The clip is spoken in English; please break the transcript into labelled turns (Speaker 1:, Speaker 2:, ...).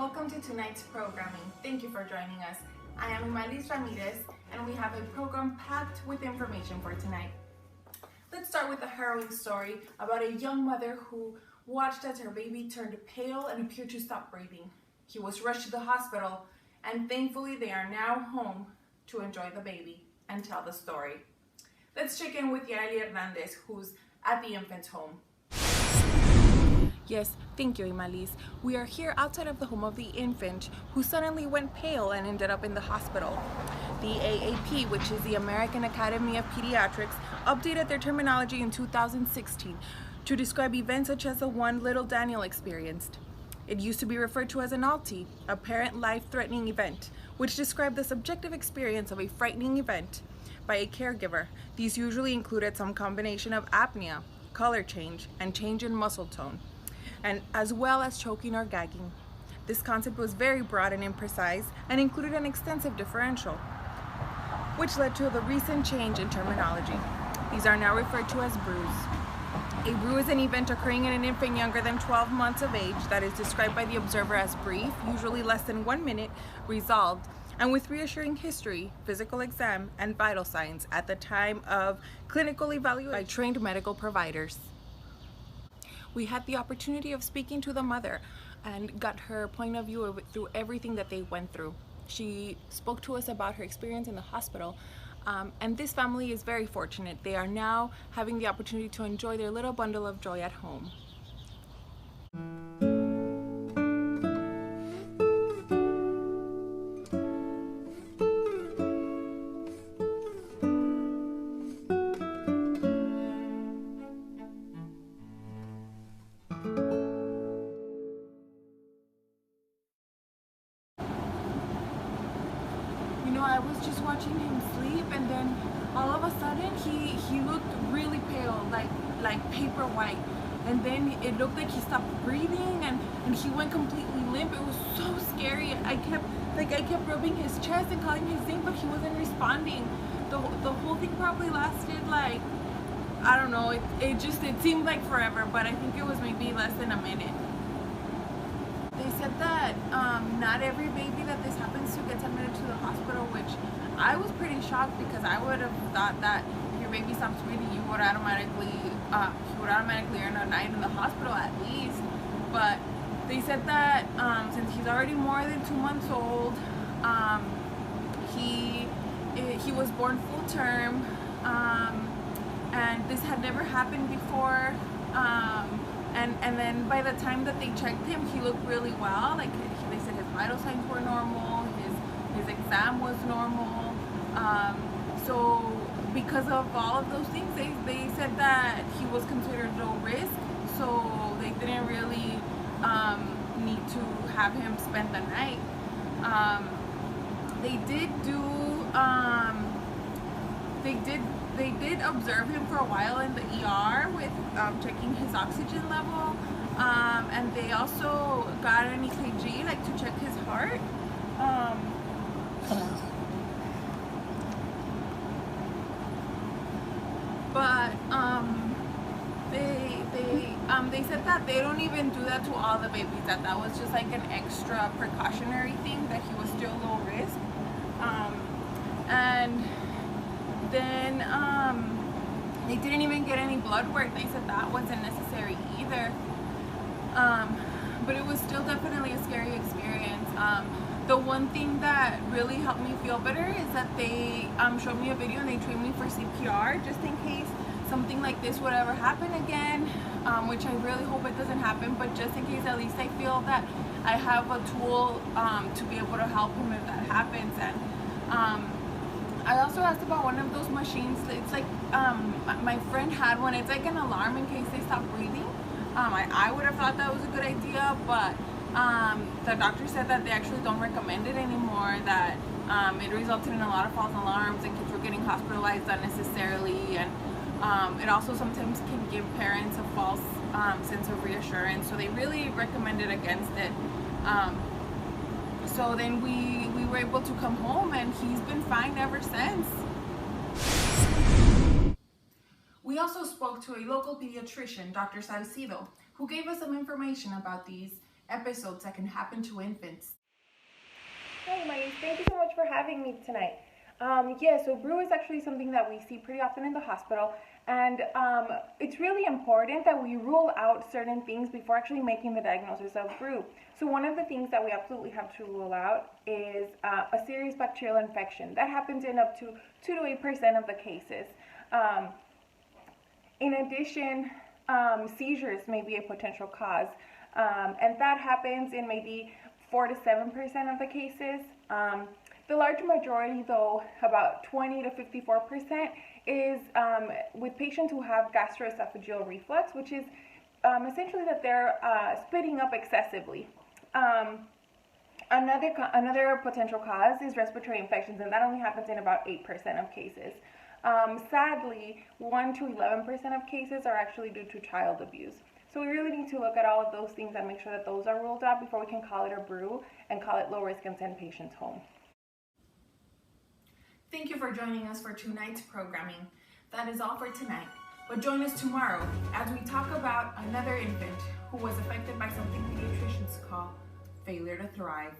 Speaker 1: Welcome to tonight's programming. Thank you for joining us. I am Imalis Ramirez, and we have a program packed with information for tonight. Let's start with a harrowing story about a young mother who watched as her baby turned pale and appeared to stop breathing. He was rushed to the hospital, and thankfully they are now home to enjoy the baby and tell the story. Let's check in with Yaeli Hernandez, who's at the infant's home. Yes, thank you, Imalis. We are here outside of the home of the infant who suddenly went pale and ended up in the hospital. The AAP, which is the American Academy of Pediatrics, updated their terminology in 2016 to describe events such as the one little Daniel experienced. It used to be referred to as an ALTE, apparent life-threatening event, which described the subjective experience of a frightening event by a caregiver. These usually included some combination of apnea, color change, and change in muscle tone, and as well as choking or gagging. This concept was very broad and imprecise and included an extensive differential, which led to the recent change in terminology. These are now referred to as BRUs. A BRU is an event occurring in an infant younger than 12 months of age that is described by the observer as brief, usually less than 1 minute, resolved, and with reassuring history, physical exam, and vital signs at the time of clinical evaluation by trained medical providers. We had the opportunity of speaking to the mother and got her point of view through everything that they went through. She spoke to us about her experience in the hospital, and this family is very fortunate. They are now having the opportunity to enjoy their little bundle of joy at home. I was just watching him sleep, and then all of a sudden he looked really pale, like paper white, and then it looked like he stopped breathing, and he went completely limp. It was so scary. I kept rubbing his chest and calling his name, but he wasn't responding. The whole thing probably lasted like, I don't know, it seemed like forever, but I think it was maybe less than a minute. They said that not every baby that this happens to gets admitted to the hospital, which I was pretty shocked, because I would have thought that if your baby stops breathing, you would automatically earn a night in the hospital at least. But they said that since he's already more than 2 months old, he was born full term, and this had never happened before. And then by the time that they checked him, he looked really well. Like they said, his vital signs were normal, his exam was normal. So because of all of those things, they said that he was considered low risk. So they didn't really need to have him spend the night. They did observe him for a while in the ER with checking his oxygen level, and they also got an EKG, like to check his heart. But they said that they don't even do that to all the babies, that was just like an extra precautionary thing, that he was still low risk. And then they didn't even get any blood work. They said that wasn't necessary either. But it was still definitely a scary experience. The one thing that really helped me feel better is that they showed me a video and they trained me for CPR, just in case something like this would ever happen again, which I really hope it doesn't happen, but just in case, at least I feel that I have a tool to be able to help him if that happens. And I also asked about one of those machines. It's like, my friend had one. It's like an alarm in case they stop breathing. I would have thought that was a good idea, but the doctor said that they actually don't recommend it anymore, that it resulted in a lot of false alarms and kids were getting hospitalized unnecessarily, and it also sometimes can give parents a false sense of reassurance, so they really recommended against it. So then we were able to come home, and he's been fine ever since. We also spoke to a local pediatrician, Dr. Salcido, who gave us some information about these episodes that can happen to infants.
Speaker 2: Hi, Marlies. Thank you so much for having me tonight. So brew is actually something that we see pretty often in the hospital, and it's really important that we rule out certain things before actually making the diagnosis of brew. So one of the things that we absolutely have to rule out is a serious bacterial infection. That happens in up to 2 to 8% of the cases. In addition, seizures may be a potential cause, and that happens in maybe 4 to 7% of the cases. The large majority, though, about 20 to 54%, is with patients who have gastroesophageal reflux, which is essentially that they're spitting up excessively. Another potential cause is respiratory infections, and that only happens in about 8% of cases. Sadly, 1 to 11% of cases are actually due to child abuse. So we really need to look at all of those things and make sure that those are ruled out before we can call it a brew and call it low risk and send patients home.
Speaker 1: Thank you for joining us for tonight's programming. That is all for tonight. But join us tomorrow as we talk about another infant who was affected by something pediatricians call failure to thrive.